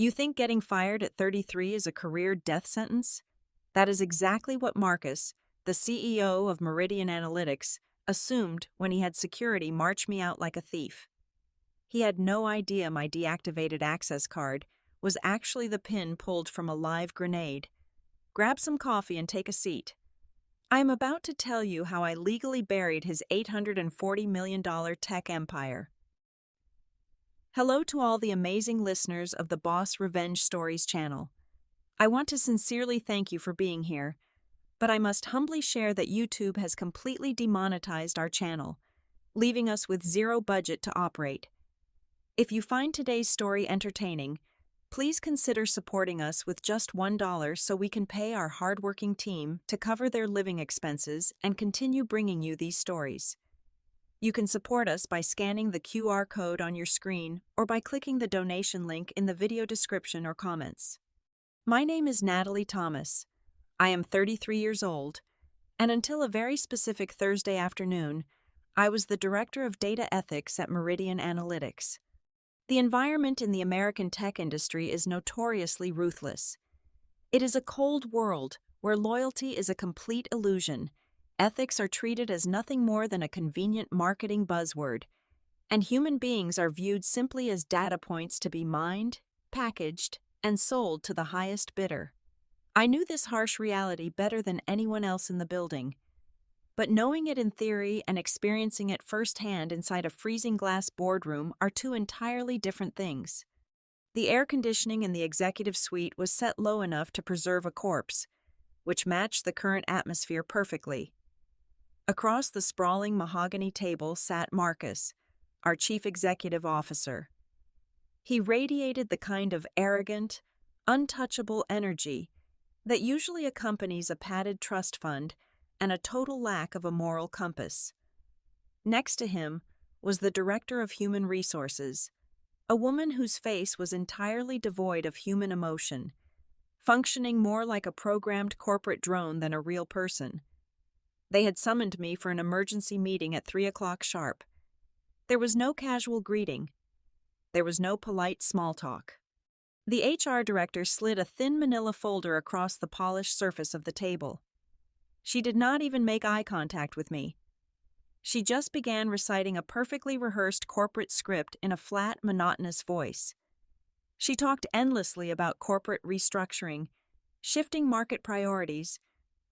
You think getting fired at 33 is a career death sentence? That is exactly what Marcus, the CEO of Meridian Analytics, assumed when he had security march me out like a thief. He had no idea my deactivated access card was actually the pin pulled from a live grenade. Grab some coffee and take a seat. I am about to tell you how I legally buried his $840 million tech empire. Hello to all the amazing listeners of the Boss Revenge Stories channel. I want to sincerely thank you for being here, but I must humbly share that YouTube has completely demonetized our channel, leaving us with zero budget to operate. If you find today's story entertaining, please consider supporting us with just $1 so we can pay our hardworking team to cover their living expenses and continue bringing you these stories. You can support us by scanning the QR code on your screen or by clicking the donation link in the video description or comments. My name is Natalie Thomas. I am 33 years old, and until a very specific Thursday afternoon, I was the Director of Data Ethics at Meridian Analytics. The environment in the American tech industry is notoriously ruthless. It is a cold world where loyalty is a complete illusion. Ethics are treated as nothing more than a convenient marketing buzzword, and human beings are viewed simply as data points to be mined, packaged, and sold to the highest bidder. I knew this harsh reality better than anyone else in the building, but knowing it in theory and experiencing it firsthand inside a freezing glass boardroom are two entirely different things. The air conditioning in the executive suite was set low enough to preserve a corpse, which matched the current atmosphere perfectly. Across the sprawling mahogany table sat Marcus, our chief executive officer. He radiated the kind of arrogant, untouchable energy that usually accompanies a padded trust fund and a total lack of a moral compass. Next to him was the Director of Human Resources, a woman whose face was entirely devoid of human emotion, functioning more like a programmed corporate drone than a real person. They had summoned me for an emergency meeting at 3 o'clock sharp. There was no casual greeting. There was no polite small talk. The HR director slid a thin manila folder across the polished surface of the table. She did not even make eye contact with me. She just began reciting a perfectly rehearsed corporate script in a flat, monotonous voice. She talked endlessly about corporate restructuring, shifting market priorities,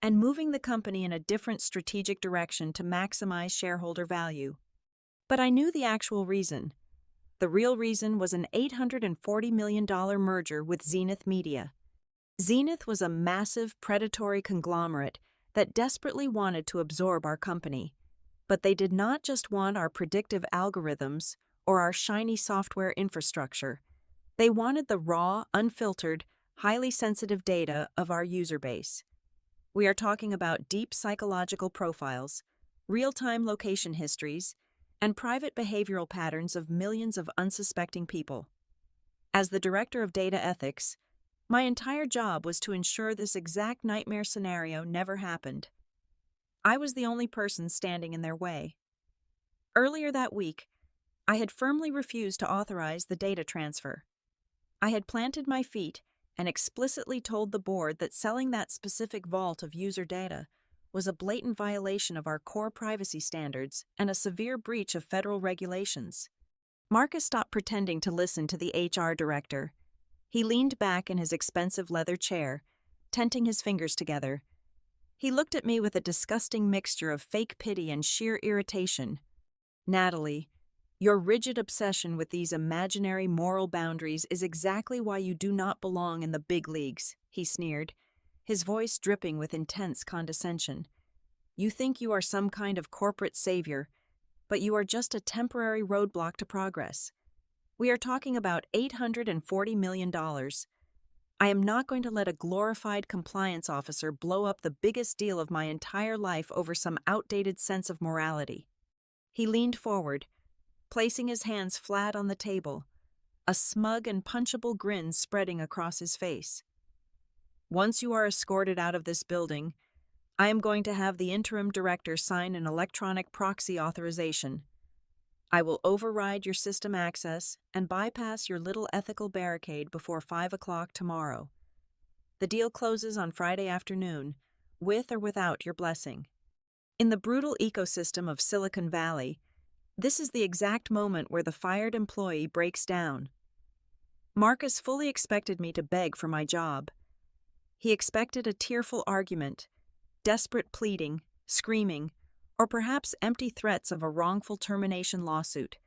and moving the company in a different strategic direction to maximize shareholder value. But I knew the actual reason. The real reason was an $840 million merger with Zenith Media. Zenith was a massive, predatory conglomerate that desperately wanted to absorb our company. But they did not just want our predictive algorithms or our shiny software infrastructure. They wanted the raw, unfiltered, highly sensitive data of our user base. We are talking about deep psychological profiles, real-time location histories, and private behavioral patterns of millions of unsuspecting people. As the Director of Data Ethics, my entire job was to ensure this exact nightmare scenario never happened. I was the only person standing in their way. Earlier that week, I had firmly refused to authorize the data transfer. I had planted my feet and explicitly told the board that selling that specific vault of user data was a blatant violation of our core privacy standards and a severe breach of federal regulations. Marcus stopped pretending to listen to the HR director. He leaned back in his expensive leather chair, tenting his fingers together. He looked at me with a disgusting mixture of fake pity and sheer irritation. "Natalie, your rigid obsession with these imaginary moral boundaries is exactly why you do not belong in the big leagues," he sneered, his voice dripping with intense condescension. "You think you are some kind of corporate savior, but you are just a temporary roadblock to progress. We are talking about $840 million. I am not going to let a glorified compliance officer blow up the biggest deal of my entire life over some outdated sense of morality." He leaned forward, placing his hands flat on the table, a smug and punchable grin spreading across his face. "Once you are escorted out of this building, I am going to have the interim director sign an electronic proxy authorization. I will override your system access and bypass your little ethical barricade before 5 o'clock tomorrow. The deal closes on Friday afternoon, with or without your blessing. In the brutal ecosystem of Silicon Valley, this is the exact moment where the fired employee breaks down. Marcus fully expected me to beg for my job. He expected a tearful argument, desperate pleading, screaming, or perhaps empty threats of a wrongful termination lawsuit.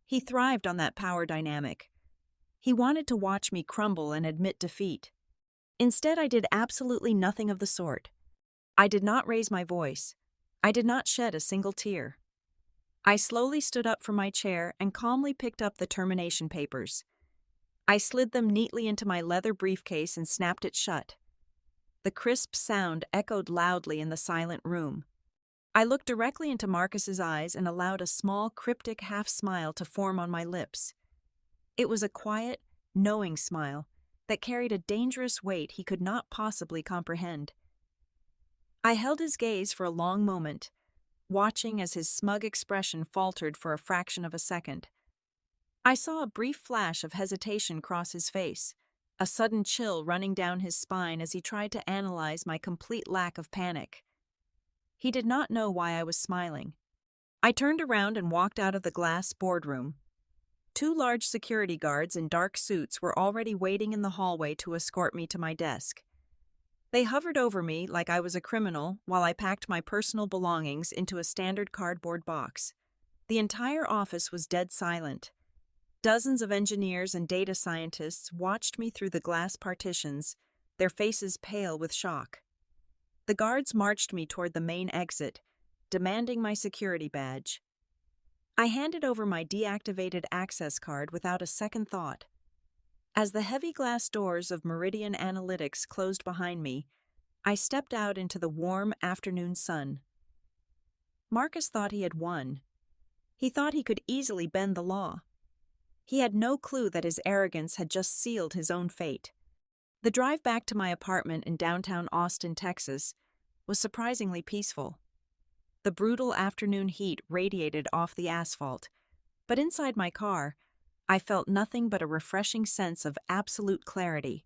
He thrived on that power dynamic. He wanted to watch me crumble and admit defeat. Instead, I did absolutely nothing of the sort. I did not raise my voice. I did not shed a single tear. I slowly stood up from my chair and calmly picked up the termination papers. I slid them neatly into my leather briefcase and snapped it shut. The crisp sound echoed loudly in the silent room. I looked directly into Marcus's eyes and allowed a small, cryptic half-smile to form on my lips. It was a quiet, knowing smile that carried a dangerous weight he could not possibly comprehend. I held his gaze for a long moment, watching as his smug expression faltered for a fraction of a second. I saw a brief flash of hesitation cross his face, a sudden chill running down his spine as he tried to analyze my complete lack of panic. He did not know why I was smiling. I turned around and walked out of the glass boardroom. 2 large security guards in dark suits were already waiting in the hallway to escort me to my desk. They hovered over me like I was a criminal while I packed my personal belongings into a standard cardboard box. The entire office was dead silent. Dozens of engineers and data scientists watched me through the glass partitions, their faces pale with shock. The guards marched me toward the main exit, demanding my security badge. I handed over my deactivated access card without a second thought. As the heavy glass doors of Meridian Analytics closed behind me, I stepped out into the warm afternoon sun. Marcus thought he had won. He thought he could easily bend the law. He had no clue that his arrogance had just sealed his own fate. The drive back to my apartment in downtown Austin, Texas, was surprisingly peaceful. The brutal afternoon heat radiated off the asphalt, but inside my car, I felt nothing but a refreshing sense of absolute clarity.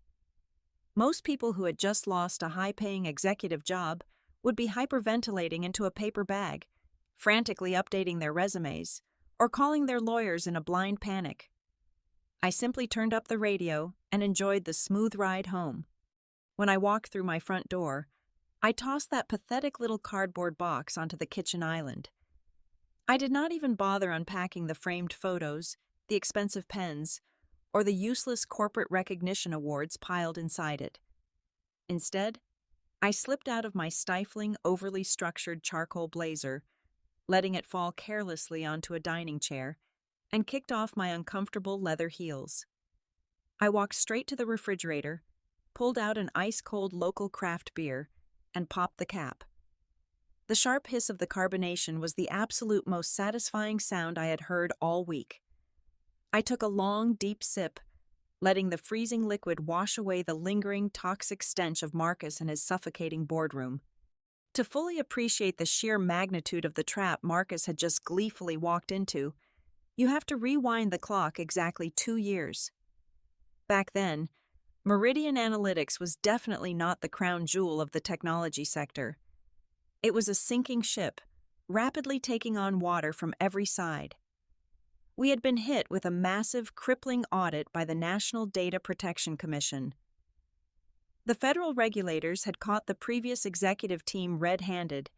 Most people who had just lost a high-paying executive job would be hyperventilating into a paper bag, frantically updating their resumes, or calling their lawyers in a blind panic. I simply turned up the radio and enjoyed the smooth ride home. When I walked through my front door, I tossed that pathetic little cardboard box onto the kitchen island. I did not even bother unpacking the framed photos, the expensive pens, or the useless corporate recognition awards piled inside it. Instead, I slipped out of my stifling, overly structured charcoal blazer, letting it fall carelessly onto a dining chair, and kicked off my uncomfortable leather heels. I walked straight to the refrigerator, pulled out an ice-cold local craft beer, and popped the cap. The sharp hiss of the carbonation was the absolute most satisfying sound I had heard all week. I took a long, deep sip, letting the freezing liquid wash away the lingering, toxic stench of Marcus and his suffocating boardroom. To fully appreciate the sheer magnitude of the trap Marcus had just gleefully walked into, you have to rewind the clock exactly 2 years. Back then, Meridian Analytics was definitely not the crown jewel of the technology sector. It was a sinking ship, rapidly taking on water from every side. We had been hit with a massive, crippling audit by the National Data Protection Commission. The federal regulators had caught the previous executive team red-handed,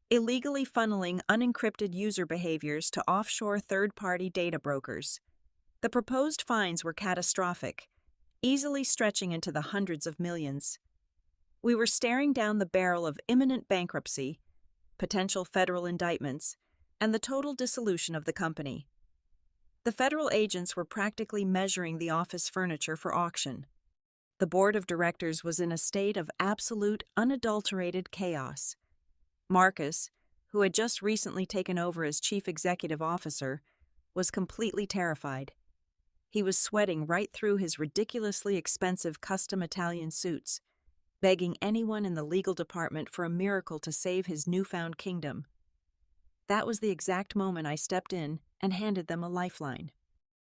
illegally funneling unencrypted user behaviors to offshore third-party data brokers. The proposed fines were catastrophic, easily stretching into the hundreds of millions. We were staring down the barrel of imminent bankruptcy, potential federal indictments, and the total dissolution of the company. The federal agents were practically measuring the office furniture for auction. The board of directors was in a state of absolute, unadulterated chaos. Marcus, who had just recently taken over as chief executive officer, was completely terrified. He was sweating right through his ridiculously expensive custom Italian suits, begging anyone in the legal department for a miracle to save his newfound kingdom. That was the exact moment I stepped in and handed them a lifeline.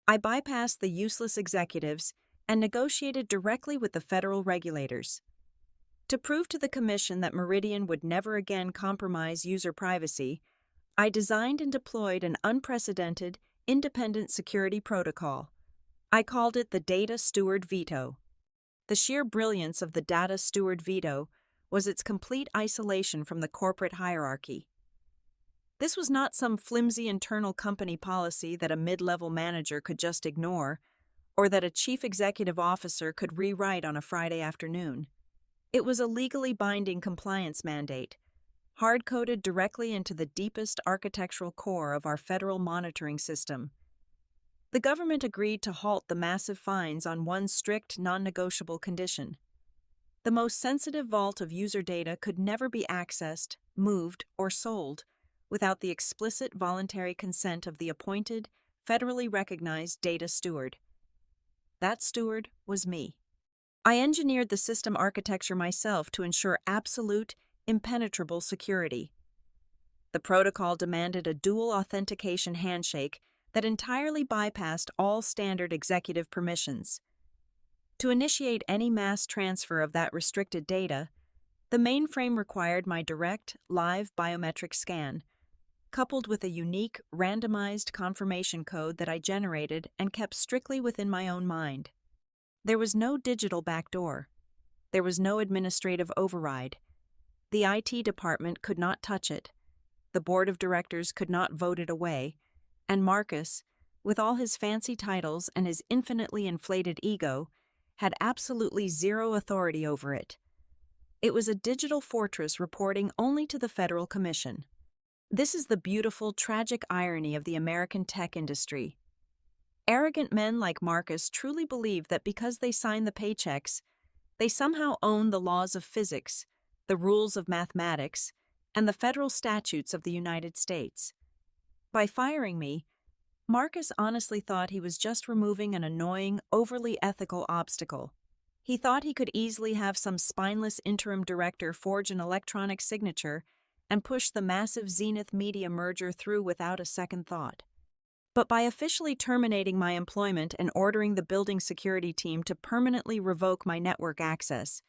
I bypassed the useless executives and negotiated directly with the federal regulators. To prove to the Commission that Meridian would never again compromise user privacy, I designed and deployed an unprecedented, independent security protocol. I called it the Data Steward Veto. The sheer brilliance of the Data Steward Veto was its complete isolation from the corporate hierarchy. This was not some flimsy internal company policy that a mid-level manager could just ignore, or that a chief executive officer could rewrite on a Friday afternoon. It was a legally binding compliance mandate, hard-coded directly into the deepest architectural core of our federal monitoring system. The government agreed to halt the massive fines on one strict, non-negotiable condition. The most sensitive vault of user data could never be accessed, moved, or sold without the explicit voluntary consent of the appointed, federally recognized data steward. That steward was me. I engineered the system architecture myself to ensure absolute, impenetrable security. The protocol demanded a dual authentication handshake that entirely bypassed all standard executive permissions. To initiate any mass transfer of that restricted data, the mainframe required my direct, live biometric scan, coupled with a unique, randomized confirmation code that I generated and kept strictly within my own mind. There was no digital backdoor. There was no administrative override. The IT department could not touch it. The board of directors could not vote it away. And Marcus, with all his fancy titles and his infinitely inflated ego, had absolutely zero authority over it. It was a digital fortress reporting only to the Federal Commission. This is the beautiful, tragic irony of the American tech industry. Arrogant men like Marcus truly believe that because they sign the paychecks, they somehow own the laws of physics, the rules of mathematics, and the federal statutes of the United States. By firing me, Marcus honestly thought he was just removing an annoying, overly ethical obstacle. He thought he could easily have some spineless interim director forge an electronic signature and push the massive Zenith Media merger through without a second thought. But by officially terminating my employment and ordering the building security team to permanently revoke my network access,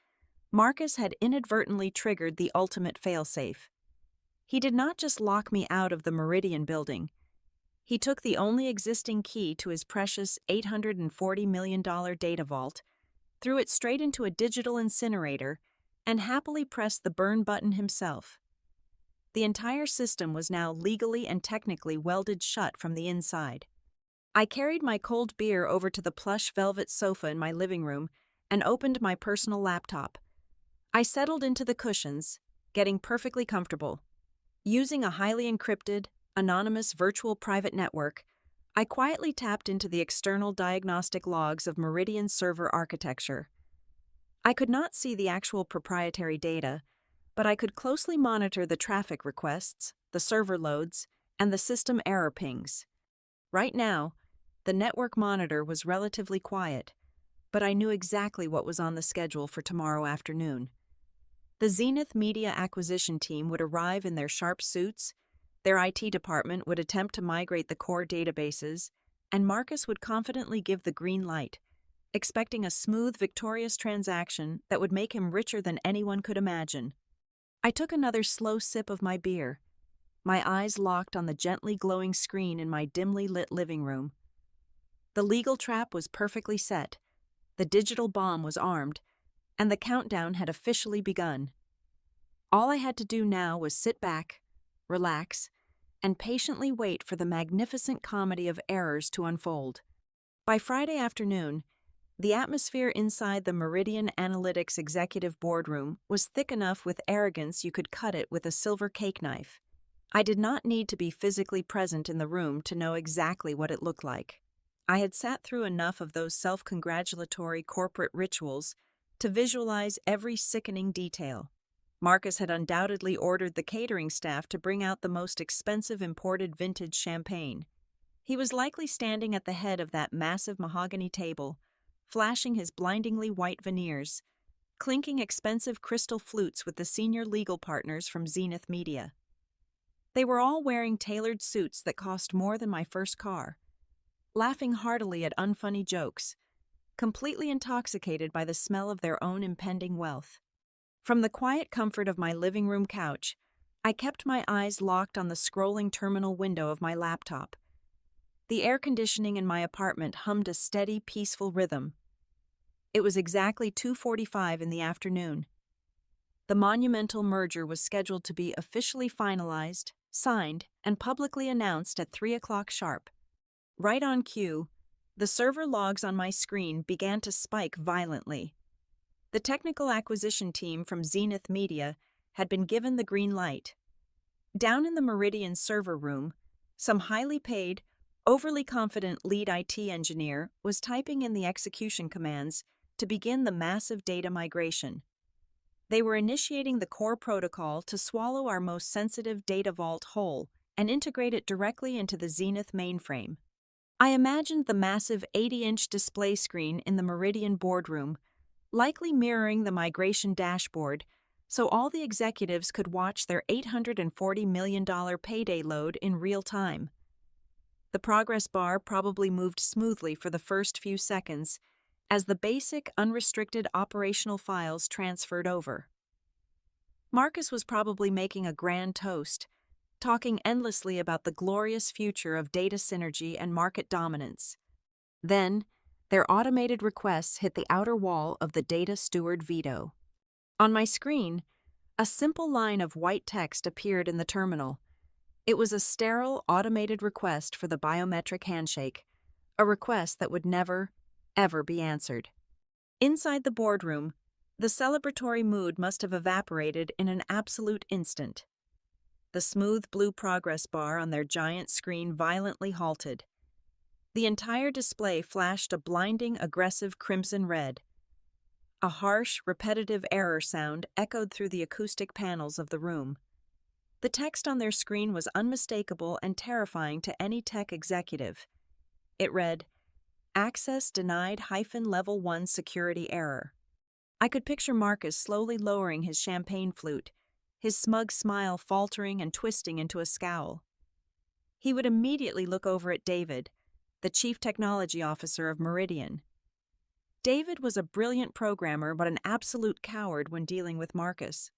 Marcus had inadvertently triggered the ultimate failsafe. He did not just lock me out of the Meridian building. He took the only existing key to his precious $840 million data vault, threw it straight into a digital incinerator, and happily pressed the burn button himself. The entire system was now legally and technically welded shut from the inside. I carried my cold beer over to the plush velvet sofa in my living room and opened my personal laptop. I settled into the cushions, getting perfectly comfortable. Using a highly encrypted, anonymous virtual private network, I quietly tapped into the external diagnostic logs of Meridian's server architecture. I could not see the actual proprietary data, but I could closely monitor the traffic requests, the server loads, and the system error pings. Right now, the network monitor was relatively quiet, but I knew exactly what was on the schedule for tomorrow afternoon. The Zenith Media acquisition team would arrive in their sharp suits, their IT department would attempt to migrate the core databases, and Marcus would confidently give the green light, expecting a smooth, victorious transaction that would make him richer than anyone could imagine. I took another slow sip of my beer, my eyes locked on the gently glowing screen in my dimly lit living room. The legal trap was perfectly set, the digital bomb was armed, and the countdown had officially begun. All I had to do now was sit back, relax, and patiently wait for the magnificent comedy of errors to unfold. By Friday afternoon, the atmosphere inside the Meridian Analytics executive boardroom was thick enough with arrogance you could cut it with a silver cake knife. I did not need to be physically present in the room to know exactly what it looked like. I had sat through enough of those self-congratulatory corporate rituals to visualize every sickening detail. Marcus had undoubtedly ordered the catering staff to bring out the most expensive imported vintage champagne. He was likely standing at the head of that massive mahogany table, flashing his blindingly white veneers, clinking expensive crystal flutes with the senior legal partners from Zenith Media. They were all wearing tailored suits that cost more than my first car, laughing heartily at unfunny jokes, completely intoxicated by the smell of their own impending wealth. From the quiet comfort of my living room couch, I kept my eyes locked on the scrolling terminal window of my laptop. The air conditioning in my apartment hummed a steady, peaceful rhythm. It was exactly 2:45 in the afternoon. The monumental merger was scheduled to be officially finalized, signed, and publicly announced at 3 o'clock sharp. Right on cue, the server logs on my screen began to spike violently. The technical acquisition team from Zenith Media had been given the green light. Down in the Meridian server room, some highly paid, overly confident lead IT engineer was typing in the execution commands to begin the massive data migration. They were initiating the core protocol to swallow our most sensitive data vault whole and integrate it directly into the Zenith mainframe. I imagined the massive 80-inch display screen in the Meridian boardroom, likely mirroring the migration dashboard, so all the executives could watch their $840 million payday load in real time. The progress bar probably moved smoothly for the first few seconds as the basic, unrestricted operational files transferred over. Marcus was probably making a grand toast, talking endlessly about the glorious future of data synergy and market dominance. Then, their automated requests hit the outer wall of the data steward veto. On my screen, a simple line of white text appeared in the terminal. It was a sterile, automated request for the biometric handshake, a request that would never, ever be answered. Inside the boardroom, the celebratory mood must have evaporated in an absolute instant. The smooth blue progress bar on their giant screen violently halted. The entire display flashed a blinding, aggressive crimson red. A harsh, repetitive error sound echoed through the acoustic panels of the room. The text on their screen was unmistakable and terrifying to any tech executive. It read, "Access denied -level 1 security error." I could picture Marcus slowly lowering his champagne flute, his smug smile faltering and twisting into a scowl. He would immediately look over at David, the Chief Technology Officer of Meridian. David was a brilliant programmer but an absolute coward when dealing with Marcus.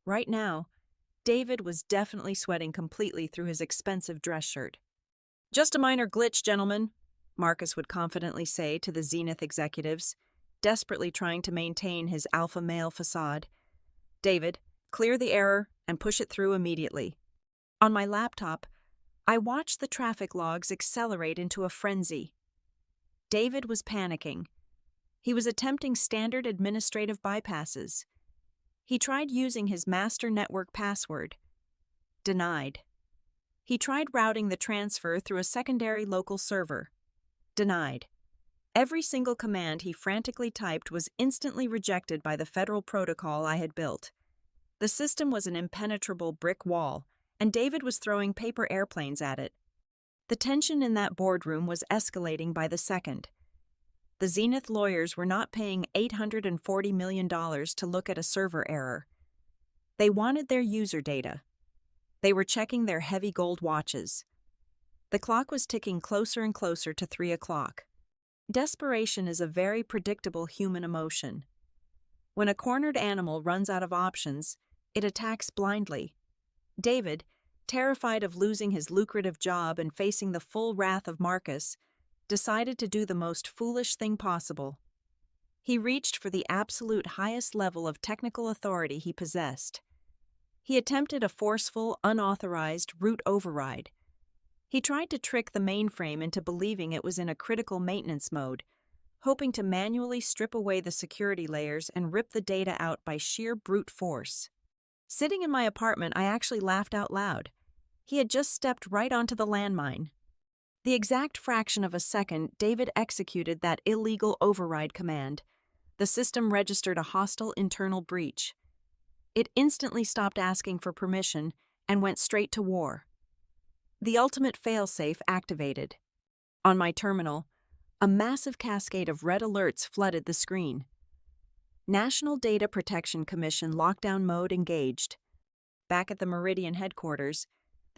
Right now, David was definitely sweating completely through his expensive dress shirt. "Just a minor glitch, gentlemen," Marcus would confidently say to the Zenith executives, desperately trying to maintain his alpha male facade. "David, clear the error and push it through immediately." On my laptop, I watched the traffic logs accelerate into a frenzy. David was panicking. He was attempting standard administrative bypasses. He tried using his master network password. Denied. He tried routing the transfer through a secondary local server. Denied. Every single command he frantically typed was instantly rejected by the federal protocol I had built. The system was an impenetrable brick wall, and David was throwing paper airplanes at it. The tension in that boardroom was escalating by the second. The Zenith lawyers were not paying $840 million to look at a server error. They wanted their user data. They were checking their heavy gold watches. The clock was ticking closer and closer to 3 o'clock. Desperation is a very predictable human emotion. When a cornered animal runs out of options, it attacks blindly. David, terrified of losing his lucrative job and facing the full wrath of Marcus, decided to do the most foolish thing possible. He reached for the absolute highest level of technical authority he possessed. He attempted a forceful, unauthorized root override. He tried to trick the mainframe into believing it was in a critical maintenance mode, hoping to manually strip away the security layers and rip the data out by sheer brute force. Sitting in my apartment, I actually laughed out loud. He had just stepped right onto the landmine. The exact fraction of a second David executed that illegal override command, the system registered a hostile internal breach. It instantly stopped asking for permission and went straight to war. The ultimate failsafe activated. On my terminal, a massive cascade of red alerts flooded the screen. National Data Protection Commission lockdown mode engaged. Back at the Meridian headquarters,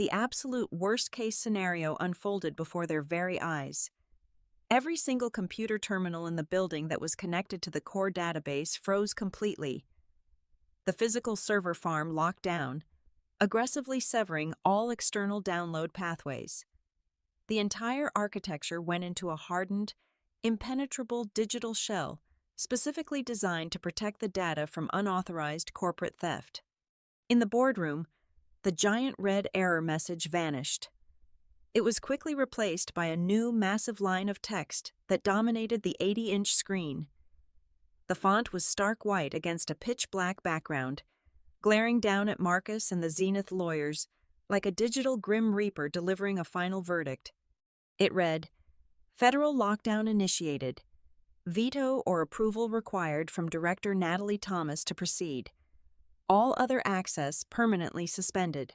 the absolute worst-case scenario unfolded before their very eyes. Every single computer terminal in the building that was connected to the core database froze completely. The physical server farm locked down, aggressively severing all external download pathways. The entire architecture went into a hardened, impenetrable digital shell specifically designed to protect the data from unauthorized corporate theft. In the boardroom, the giant red error message vanished. It was quickly replaced by a new massive line of text that dominated the 80-inch screen. The font was stark white against a pitch-black background, glaring down at Marcus and the Zenith lawyers like a digital Grim Reaper delivering a final verdict. It read, "Federal lockdown initiated. Veto or approval required from Director Natalie Thomas to proceed. All other access permanently suspended."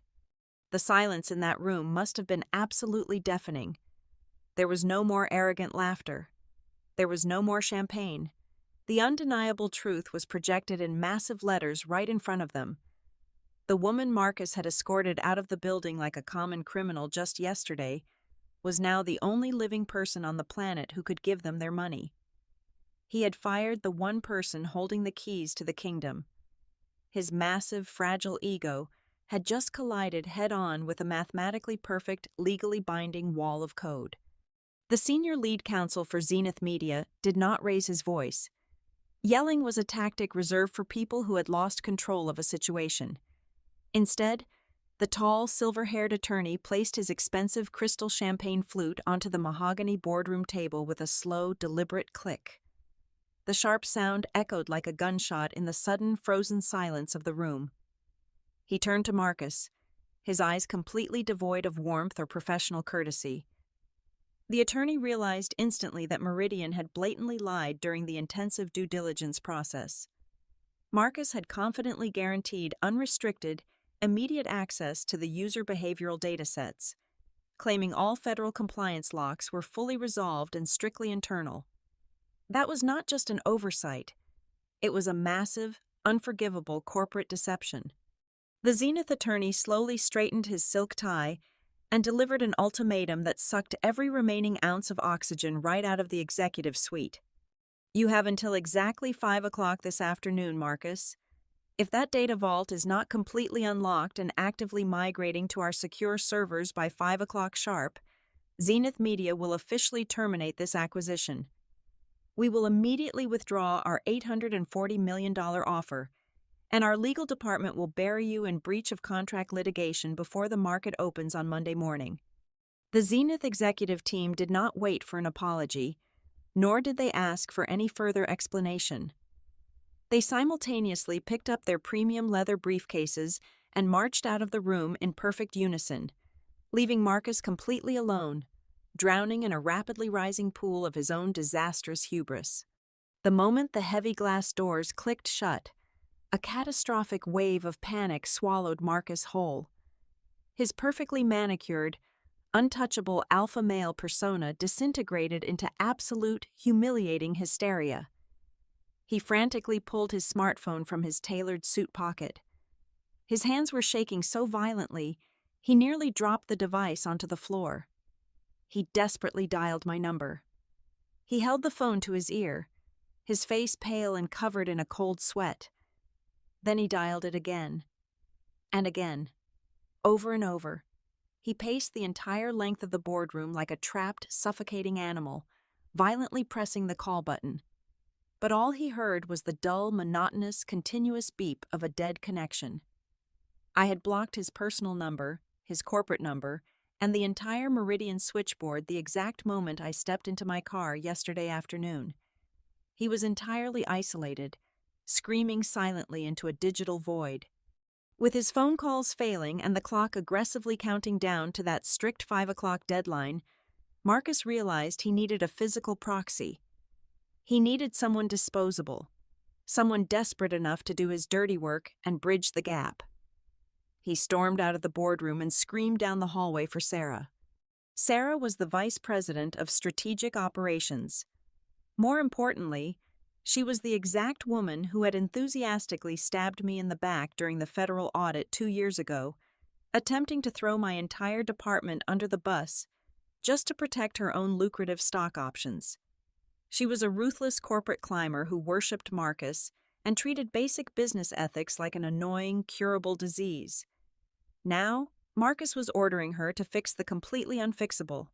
The silence in that room must have been absolutely deafening. There was no more arrogant laughter. There was no more champagne. The undeniable truth was projected in massive letters right in front of them. The woman Marcus had escorted out of the building like a common criminal just yesterday was now the only living person on the planet who could give them their money. He had fired the one person holding the keys to the kingdom. His massive, fragile ego had just collided head-on with a mathematically perfect, legally binding wall of code. The senior lead counsel for Zenith Media did not raise his voice. Yelling was a tactic reserved for people who had lost control of a situation. Instead, the tall, silver-haired attorney placed his expensive crystal champagne flute onto the mahogany boardroom table with a slow, deliberate click. The sharp sound echoed like a gunshot in the sudden, frozen silence of the room. He turned to Marcus, his eyes completely devoid of warmth or professional courtesy. The attorney realized instantly that Meridian had blatantly lied during the intensive due diligence process. Marcus had confidently guaranteed unrestricted, immediate access to the user behavioral datasets, claiming all federal compliance locks were fully resolved and strictly internal. That was not just an oversight. It was a massive, unforgivable corporate deception. The Zenith attorney slowly straightened his silk tie and delivered an ultimatum that sucked every remaining ounce of oxygen right out of the executive suite. "You have until exactly 5 o'clock this afternoon, Marcus. If that data vault is not completely unlocked and actively migrating to our secure servers by 5 o'clock sharp, Zenith Media will officially terminate this acquisition. We will immediately withdraw our $840 million offer, and our legal department will bury you in breach of contract litigation before the market opens on Monday morning." The Zenith executive team did not wait for an apology, nor did they ask for any further explanation. They simultaneously picked up their premium leather briefcases and marched out of the room in perfect unison, leaving Marcus completely alone, drowning in a rapidly rising pool of his own disastrous hubris. The moment the heavy glass doors clicked shut, a catastrophic wave of panic swallowed Marcus whole. His perfectly manicured, untouchable alpha male persona disintegrated into absolute, humiliating hysteria. He frantically pulled his smartphone from his tailored suit pocket. His hands were shaking so violently, he nearly dropped the device onto the floor. He desperately dialed my number. He held the phone to his ear, his face pale and covered in a cold sweat. Then he dialed it again, and again, over and over. He paced the entire length of the boardroom like a trapped, suffocating animal, violently pressing the call button. But all he heard was the dull, monotonous, continuous beep of a dead connection. I had blocked his personal number, his corporate number, and the entire Meridian switchboard the exact moment I stepped into my car yesterday afternoon. He was entirely isolated, screaming silently into a digital void. With his phone calls failing and the clock aggressively counting down to that strict 5 o'clock deadline, Marcus realized he needed a physical proxy. He needed someone disposable, someone desperate enough to do his dirty work and bridge the gap. He stormed out of the boardroom and screamed down the hallway for Sarah. Sarah was the vice president of strategic operations. More importantly, she was the exact woman who had enthusiastically stabbed me in the back during the federal audit 2 years ago attempting to throw my entire department under the bus just to protect her own lucrative stock options. She was a ruthless corporate climber who worshipped Marcus and treated basic business ethics like an annoying, curable disease. Now, Marcus was ordering her to fix the completely unfixable.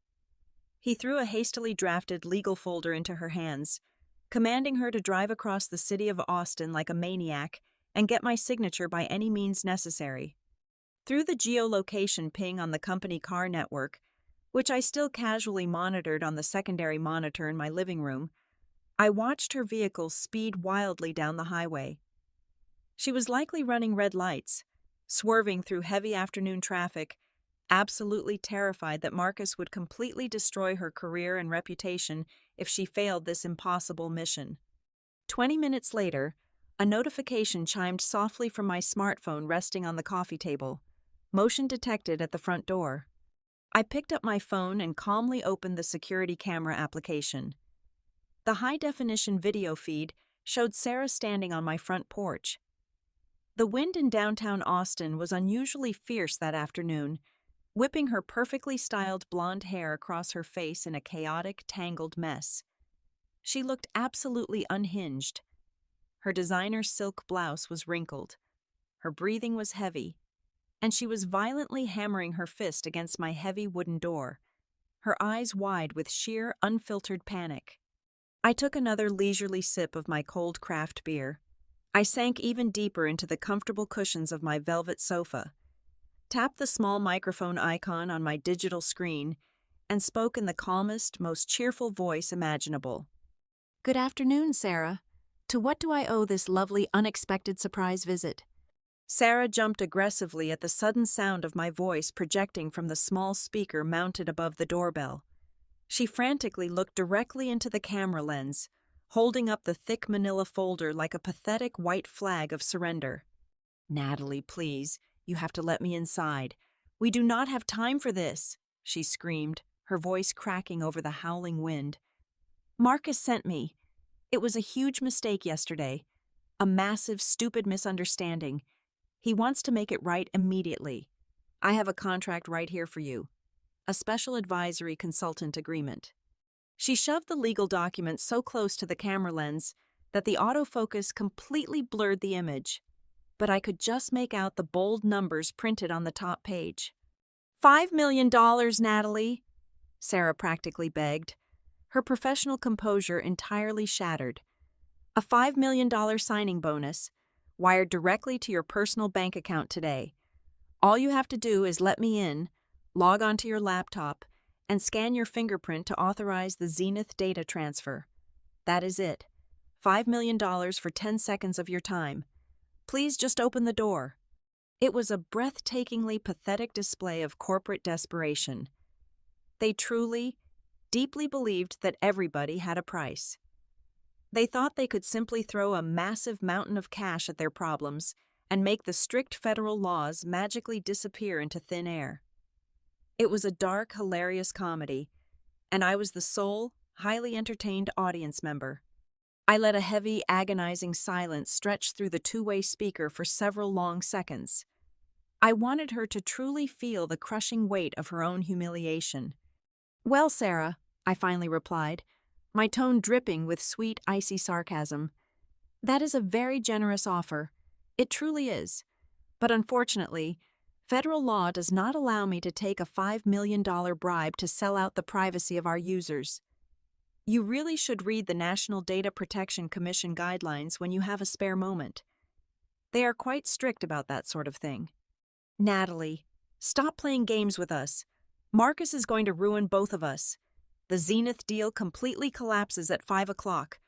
He threw a hastily drafted legal folder into her hands, commanding her to drive across the city of Austin like a maniac and get my signature by any means necessary. Through the geolocation ping on the company car network, which I still casually monitored on the secondary monitor in my living room, I watched her vehicle speed wildly down the highway. She was likely running red lights, swerving through heavy afternoon traffic, absolutely terrified that Marcus would completely destroy her career and reputation if she failed this impossible mission. 20 minutes later, a notification chimed softly from my smartphone resting on the coffee table. Motion detected at the front door. I picked up my phone and calmly opened the security camera application. The high-definition video feed showed Sarah standing on my front porch. The wind in downtown Austin was unusually fierce that afternoon, whipping her perfectly styled blonde hair across her face in a chaotic, tangled mess. She looked absolutely unhinged. Her designer silk blouse was wrinkled. Her breathing was heavy, and she was violently hammering her fist against my heavy wooden door, her eyes wide with sheer, unfiltered panic. I took another leisurely sip of my cold craft beer. I sank even deeper into the comfortable cushions of my velvet sofa, tapped the small microphone icon on my digital screen, and spoke in the calmest, most cheerful voice imaginable. "Good afternoon, Sarah. To what do I owe this lovely, unexpected surprise visit?" Sarah jumped aggressively at the sudden sound of my voice projecting from the small speaker mounted above the doorbell. She frantically looked directly into the camera lens, holding up the thick manila folder like a pathetic white flag of surrender. "Natalie, please, you have to let me inside. We do not have time for this," she screamed, her voice cracking over the howling wind. "Marcus sent me. It was a huge mistake yesterday. A massive, stupid misunderstanding. He wants to make it right immediately. I have a contract right here for you. A special advisory consultant agreement." She shoved the legal document so close to the camera lens that the autofocus completely blurred the image, but I could just make out the bold numbers printed on the top page. $5 million, Natalie," Sarah practically begged, her professional composure entirely shattered. "A $5 million signing bonus, wired directly to your personal bank account today. All you have to do is let me in, log onto your laptop, and scan your fingerprint to authorize the Zenith data transfer. That is it. $5 million for 10 seconds of your time. Please just open the door." It was a breathtakingly pathetic display of corporate desperation. They truly, deeply believed that everybody had a price. They thought they could simply throw a massive mountain of cash at their problems and make the strict federal laws magically disappear into thin air. It was a dark, hilarious comedy, and I was the sole, highly entertained audience member. I let a heavy, agonizing silence stretch through the two-way speaker for several long seconds. I wanted her to truly feel the crushing weight of her own humiliation. "Well, Sarah," I finally replied, my tone dripping with sweet, icy sarcasm, "that is a very generous offer. It truly is. But unfortunately, federal law does not allow me to take a $5 million bribe to sell out the privacy of our users. You really should read the National Data Protection Commission guidelines when you have a spare moment. They are quite strict about that sort of thing. Natalie, stop playing games with us. Marcus is going to ruin both of us. The Zenith deal completely collapses at 5 o'clock.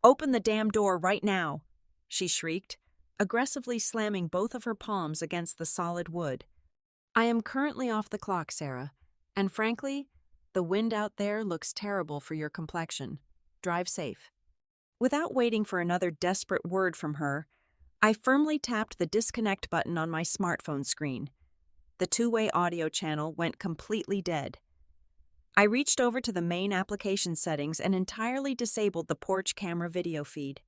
Open the damn door right now," she shrieked, aggressively slamming both of her palms against the solid wood. "I am currently off the clock, Sarah, and frankly, the wind out there looks terrible for your complexion. Drive safe." Without waiting for another desperate word from her, I firmly tapped the disconnect button on my smartphone screen. The two-way audio channel went completely dead. I reached over to the main application settings and entirely disabled the porch camera video feed.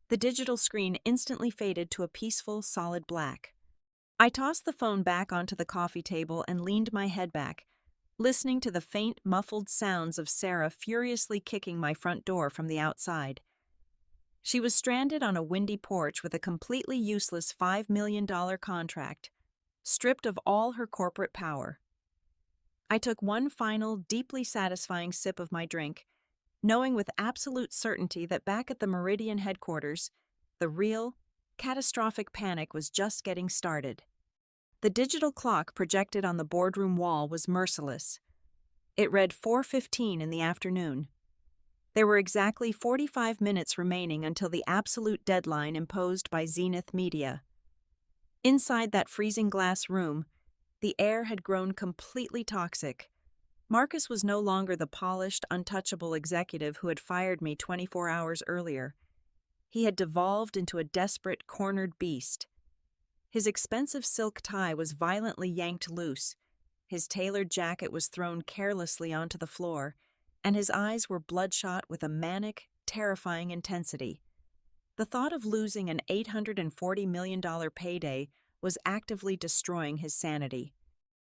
The digital screen instantly faded to a peaceful, solid black. I tossed the phone back onto the coffee table and leaned my head back, listening to the faint, muffled sounds of Sarah furiously kicking my front door from the outside. She was stranded on a windy porch with a completely useless $5 million contract, stripped of all her corporate power. I took one final, deeply satisfying sip of my drink, knowing with absolute certainty that back at the Meridian headquarters, the real, catastrophic panic was just getting started. The digital clock projected on the boardroom wall was merciless. It read 4:15 in the afternoon. There were exactly 45 minutes remaining until the absolute deadline imposed by Zenith Media. Inside that freezing glass room, the air had grown completely toxic. Marcus was no longer the polished, untouchable executive who had fired me 24 hours earlier. He had devolved into a desperate, cornered beast. His expensive silk tie was violently yanked loose, his tailored jacket was thrown carelessly onto the floor, and his eyes were bloodshot with a manic, terrifying intensity. The thought of losing an $840 million payday was actively destroying his sanity.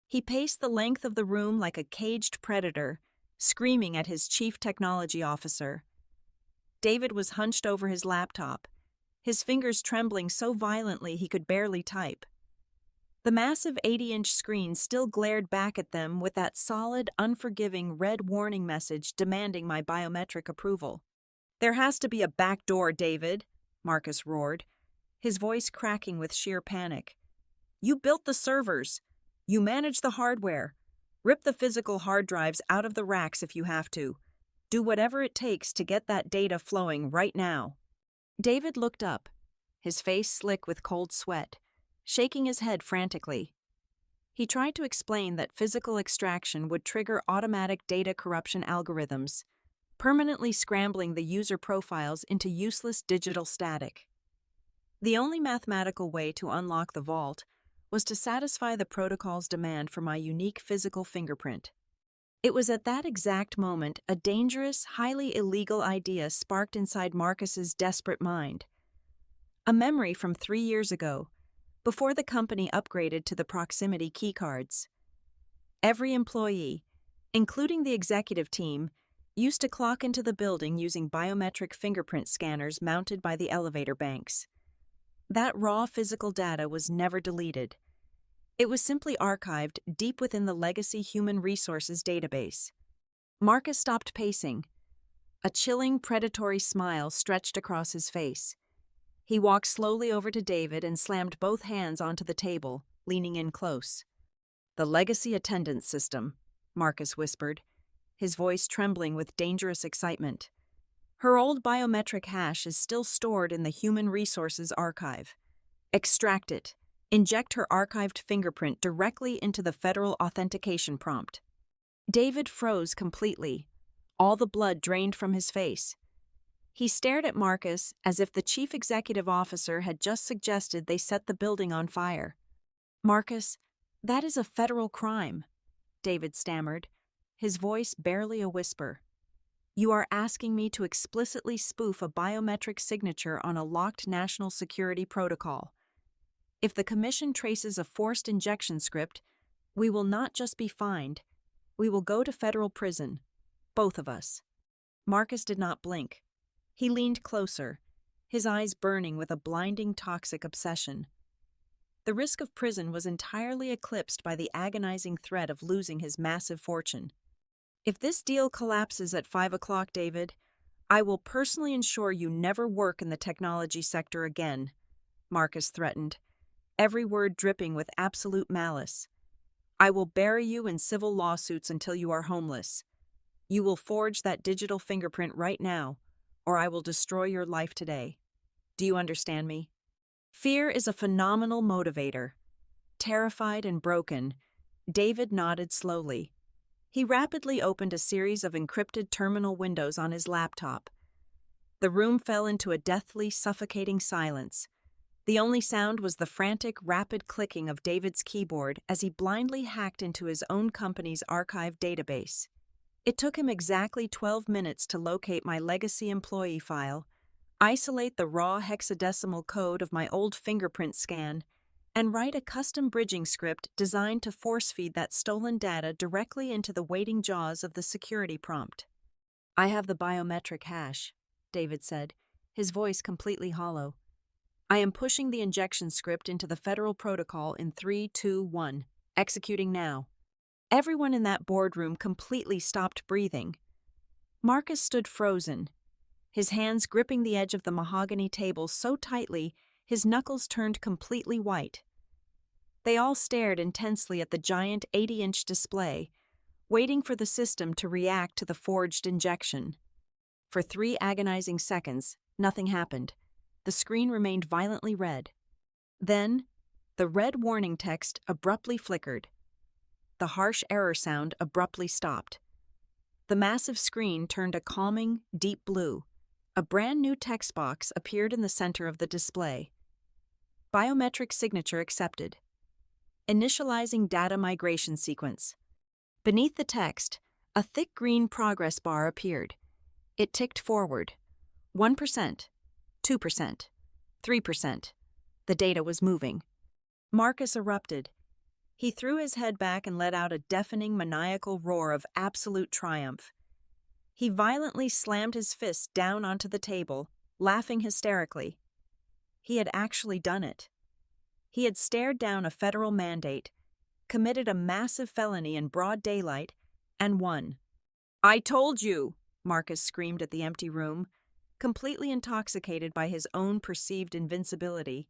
He paced the length of the room like a caged predator, screaming at his chief technology officer. David was hunched over his laptop, his fingers trembling so violently he could barely type. The massive 80-inch screen still glared back at them with that solid, unforgiving red warning message demanding my biometric approval. "There has to be a back door, David," Marcus roared, his voice cracking with sheer panic. "You built the servers. You manage the hardware. Rip the physical hard drives out of the racks if you have to. Do whatever it takes to get that data flowing right now." David looked up, his face slick with cold sweat, shaking his head frantically. He tried to explain that physical extraction would trigger automatic data corruption algorithms, permanently scrambling the user profiles into useless digital static. The only mathematical way to unlock the vault was to satisfy the protocol's demand for my unique physical fingerprint. It was at that exact moment a dangerous, highly illegal idea sparked inside Marcus's desperate mind. A memory from 3 years ago, before the company upgraded to the proximity keycards. Every employee, including the executive team, used to clock into the building using biometric fingerprint scanners mounted by the elevator banks. That raw physical data was never deleted. It was simply archived deep within the legacy human resources database. Marcus stopped pacing. A chilling, predatory smile stretched across his face. He walked slowly over to David and slammed both hands onto the table, leaning in close. "The legacy attendance system," Marcus whispered, his voice trembling with dangerous excitement. "Her old biometric hash is still stored in the Human Resources Archive. Extract it. Inject her archived fingerprint directly into the federal authentication prompt." David froze completely. All the blood drained from his face. He stared at Marcus as if the chief executive officer had just suggested they set the building on fire. "Marcus, that is a federal crime," David stammered, his voice barely a whisper. "You are asking me to explicitly spoof a biometric signature on a locked national security protocol. If the commission traces a forced injection script, we will not just be fined, we will go to federal prison, both of us." Marcus did not blink. He leaned closer, his eyes burning with a blinding, toxic obsession. The risk of prison was entirely eclipsed by the agonizing threat of losing his massive fortune. "If this deal collapses at 5 o'clock, David, I will personally ensure you never work in the technology sector again," Marcus threatened, every word dripping with absolute malice. "I will bury you in civil lawsuits until you are homeless. You will forge that digital fingerprint right now, or I will destroy your life today. Do you understand me?" Fear is a phenomenal motivator. Terrified and broken, David nodded slowly. He rapidly opened a series of encrypted terminal windows on his laptop. The room fell into a deathly, suffocating silence. The only sound was the frantic, rapid clicking of David's keyboard as he blindly hacked into his own company's archive database. It took him exactly 12 minutes to locate my legacy employee file, isolate the raw hexadecimal code of my old fingerprint scan, and write a custom bridging script designed to force-feed that stolen data directly into the waiting jaws of the security prompt. "I have the biometric hash," David said, his voice completely hollow. "I am pushing the injection script into the federal protocol in 3, 2, 1. Executing now." Everyone in that boardroom completely stopped breathing. Marcus stood frozen, his hands gripping the edge of the mahogany table so tightly his knuckles turned completely white. They all stared intensely at the giant 80-inch display, waiting for the system to react to the forged injection. For 3 agonizing seconds, nothing happened. The screen remained violently red. Then, the red warning text abruptly flickered. The harsh error sound abruptly stopped. The massive screen turned a calming, deep blue. A brand new text box appeared in the center of the display. Biometric signature accepted. Initializing data migration sequence. Beneath the text, a thick green progress bar appeared. It ticked forward. 1%, 2%, 3%. The data was moving. Marcus erupted. He threw his head back and let out a deafening, maniacal roar of absolute triumph. He violently slammed his fist down onto the table, laughing hysterically. He had actually done it. He had stared down a federal mandate, committed a massive felony in broad daylight, and won. "I told you!" Marcus screamed at the empty room, completely intoxicated by his own perceived invincibility.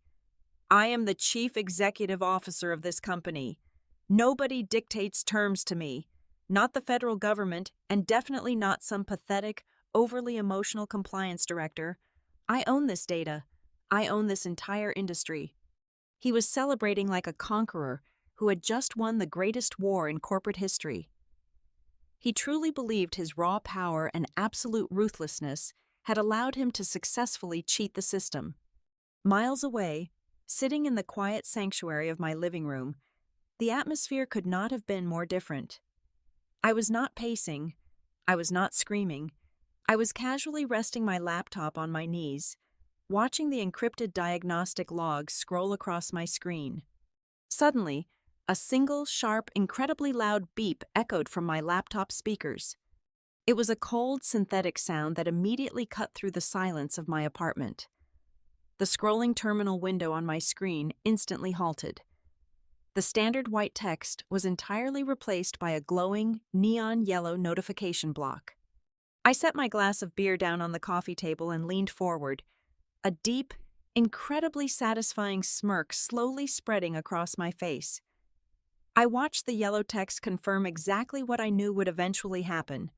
"I am the chief executive officer of this company. Nobody dictates terms to me. Not the federal government, and definitely not some pathetic, overly emotional compliance director. I own this data. I own this entire industry." He was celebrating like a conqueror who had just won the greatest war in corporate history. He truly believed his raw power and absolute ruthlessness had allowed him to successfully cheat the system. Miles away, sitting in the quiet sanctuary of my living room, the atmosphere could not have been more different. I was not pacing. I was not screaming. I was casually resting my laptop on my knees, watching the encrypted diagnostic logs scroll across my screen. Suddenly, a single, sharp, incredibly loud beep echoed from my laptop speakers. It was a cold, synthetic sound that immediately cut through the silence of my apartment. The scrolling terminal window on my screen instantly halted. The standard white text was entirely replaced by a glowing, neon yellow notification block. I set my glass of beer down on the coffee table and leaned forward, a deep, incredibly satisfying smirk slowly spreading across my face. I watched the yellow text confirm exactly what I knew would eventually happen.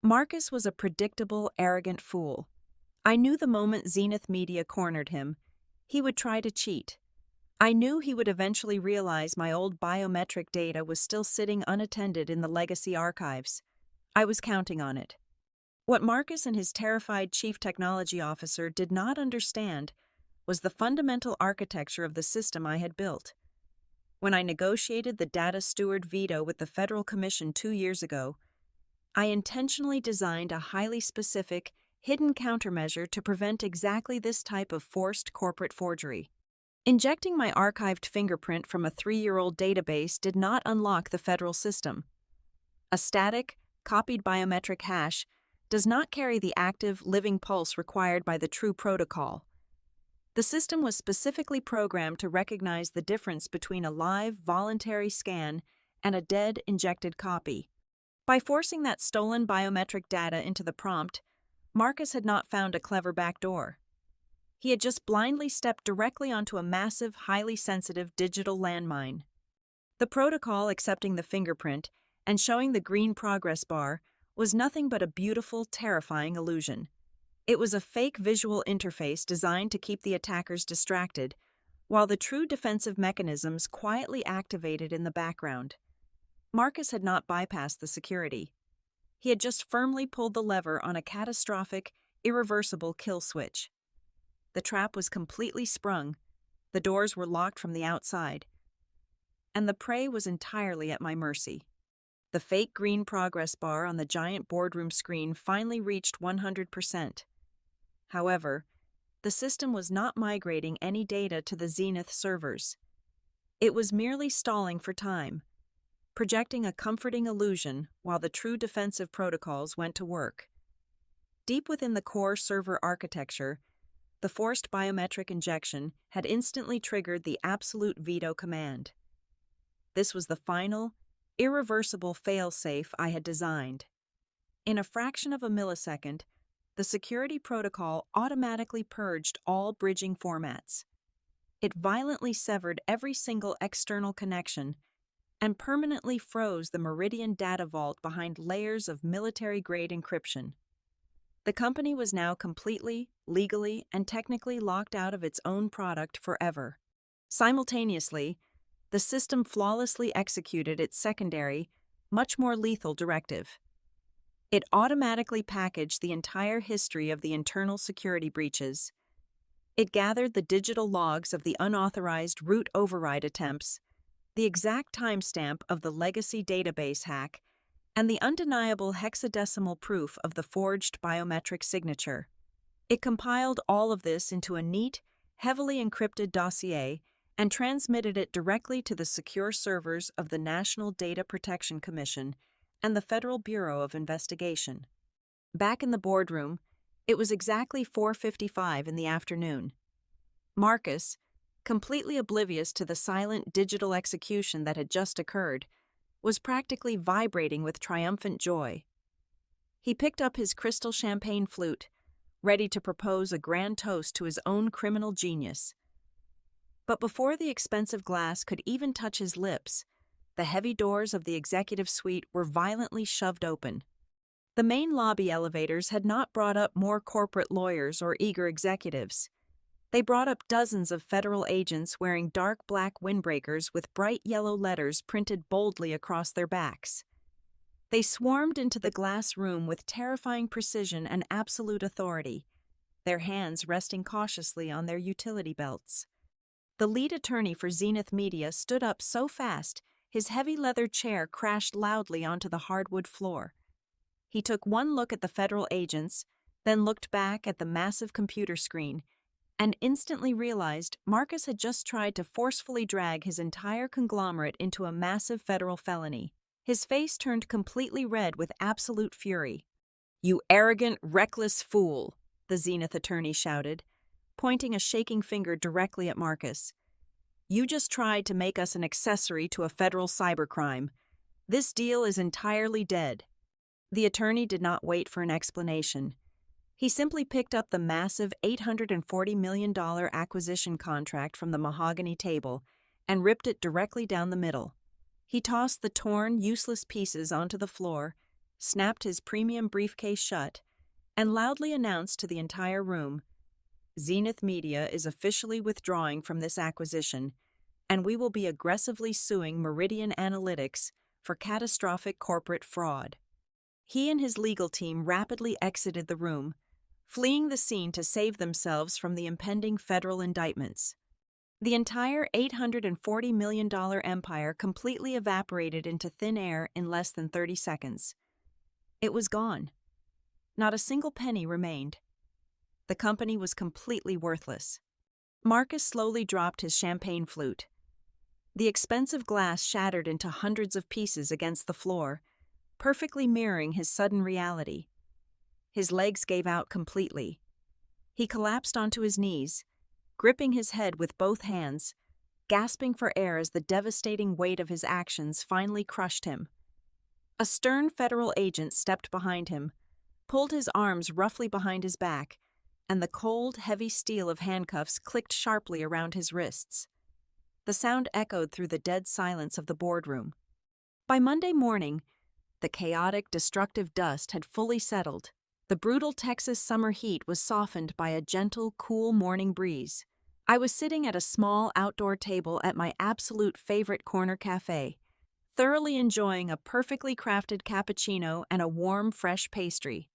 Marcus was a predictable, arrogant fool. I knew the moment Zenith Media cornered him, he would try to cheat. I knew he would eventually realize my old biometric data was still sitting unattended in the legacy archives. I was counting on it. What Marcus and his terrified chief technology officer did not understand was the fundamental architecture of the system I had built. When I negotiated the data steward veto with the Federal Commission 2 years ago, I intentionally designed a highly specific, hidden countermeasure to prevent exactly this type of forced corporate forgery. Injecting my archived fingerprint from a 3-year-old database did not unlock the federal system. A static, copied biometric hash does not carry the active, living pulse required by the true protocol. The system was specifically programmed to recognize the difference between a live, voluntary scan and a dead, injected copy. By forcing that stolen biometric data into the prompt, Marcus had not found a clever backdoor. He had just blindly stepped directly onto a massive, highly sensitive digital landmine. The protocol accepting the fingerprint and showing the green progress bar was nothing but a beautiful, terrifying illusion. It was a fake visual interface designed to keep the attackers distracted, while the true defensive mechanisms quietly activated in the background. Marcus had not bypassed the security. He had just firmly pulled the lever on a catastrophic, irreversible kill switch. The trap was completely sprung, the doors were locked from the outside, and the prey was entirely at my mercy. The fake green progress bar on the giant boardroom screen finally reached 100%. However, the system was not migrating any data to the Zenith servers. It was merely stalling for time, projecting a comforting illusion while the true defensive protocols went to work. Deep within the core server architecture, the forced biometric injection had instantly triggered the absolute veto command. This was the final, irreversible fail-safe I had designed. In a fraction of a millisecond, the security protocol automatically purged all bridging formats. It violently severed every single external connection and permanently froze the Meridian data vault behind layers of military-grade encryption. The company was now completely, legally, and technically locked out of its own product forever. Simultaneously, the system flawlessly executed its secondary, much more lethal directive. It automatically packaged the entire history of the internal security breaches. It gathered the digital logs of the unauthorized root override attempts, the exact timestamp of the legacy database hack, and the undeniable hexadecimal proof of the forged biometric signature. It compiled all of this into a neat, heavily encrypted dossier and transmitted it directly to the secure servers of the National Data Protection Commission and the Federal Bureau of Investigation. Back in the boardroom, it was exactly 4:55 in the afternoon. Marcus, completely oblivious to the silent digital execution that had just occurred, was practically vibrating with triumphant joy. He picked up his crystal champagne flute, ready to propose a grand toast to his own criminal genius. But before the expensive glass could even touch his lips, the heavy doors of the executive suite were violently shoved open. The main lobby elevators had not brought up more corporate lawyers or eager executives. They brought up dozens of federal agents wearing dark black windbreakers with bright yellow letters printed boldly across their backs. They swarmed into the glass room with terrifying precision and absolute authority, their hands resting cautiously on their utility belts. The lead attorney for Zenith Media stood up so fast, his heavy leather chair crashed loudly onto the hardwood floor. He took one look at the federal agents, then looked back at the massive computer screen, and instantly realized Marcus had just tried to forcefully drag his entire conglomerate into a massive federal felony. His face turned completely red with absolute fury. "You arrogant, reckless fool," the Zenith attorney shouted, pointing a shaking finger directly at Marcus. "You just tried to make us an accessory to a federal cybercrime. This deal is entirely dead." The attorney did not wait for an explanation. He simply picked up the massive $840 million acquisition contract from the mahogany table and ripped it directly down the middle. He tossed the torn, useless pieces onto the floor, snapped his premium briefcase shut, and loudly announced to the entire room, "Zenith Media is officially withdrawing from this acquisition, and we will be aggressively suing Meridian Analytics for catastrophic corporate fraud." He and his legal team rapidly exited the room, fleeing the scene to save themselves from the impending federal indictments. The entire $840 million empire completely evaporated into thin air in less than 30 seconds. It was gone. Not a single penny remained. The company was completely worthless. Marcus slowly dropped his champagne flute. The expensive glass shattered into hundreds of pieces against the floor, perfectly mirroring his sudden reality. His legs gave out completely. He collapsed onto his knees, gripping his head with both hands, gasping for air as the devastating weight of his actions finally crushed him. A stern federal agent stepped behind him, pulled his arms roughly behind his back, and the cold, heavy steel of handcuffs clicked sharply around his wrists. The sound echoed through the dead silence of the boardroom. By Monday morning, the chaotic, destructive dust had fully settled. The brutal Texas summer heat was softened by a gentle, cool morning breeze. I was sitting at a small outdoor table at my absolute favorite corner cafe, thoroughly enjoying a perfectly crafted cappuccino and a warm, fresh pastry.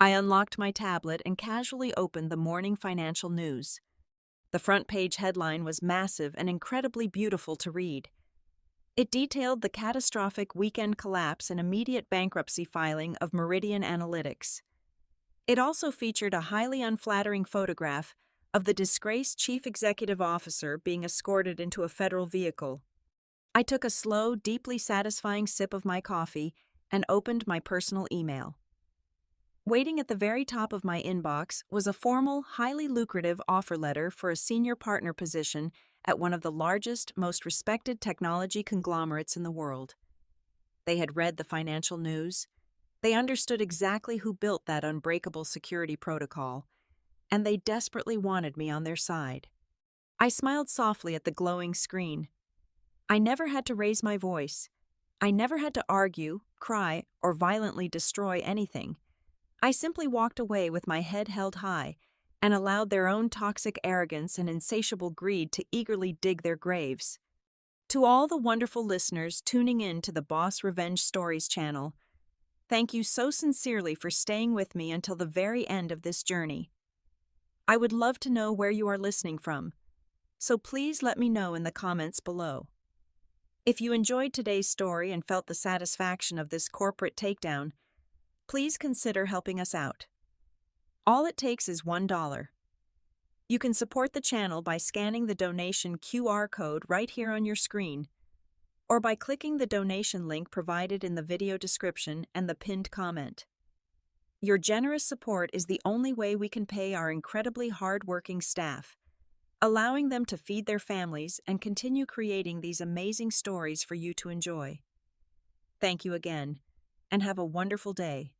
I unlocked my tablet and casually opened the morning financial news. The front page headline was massive and incredibly beautiful to read. It detailed the catastrophic weekend collapse and immediate bankruptcy filing of Meridian Analytics. It also featured a highly unflattering photograph of the disgraced chief executive officer being escorted into a federal vehicle. I took a slow, deeply satisfying sip of my coffee and opened my personal email. Waiting at the very top of my inbox was a formal, highly lucrative offer letter for a senior partner position at one of the largest, most respected technology conglomerates in the world. They had read the financial news. They understood exactly who built that unbreakable security protocol, and they desperately wanted me on their side. I smiled softly at the glowing screen. I never had to raise my voice. I never had to argue, cry, or violently destroy anything. I simply walked away with my head held high and allowed their own toxic arrogance and insatiable greed to eagerly dig their graves. To all the wonderful listeners tuning in to the Boss Revenge Stories channel, thank you so sincerely for staying with me until the very end of this journey. I would love to know where you are listening from, so please let me know in the comments below. If you enjoyed today's story and felt the satisfaction of this corporate takedown, please consider helping us out. All it takes is $1. You can support the channel by scanning the donation QR code right here on your screen, or by clicking the donation link provided in the video description and the pinned comment. Your generous support is the only way we can pay our incredibly hard-working staff, allowing them to feed their families and continue creating these amazing stories for you to enjoy. Thank you again, and have a wonderful day.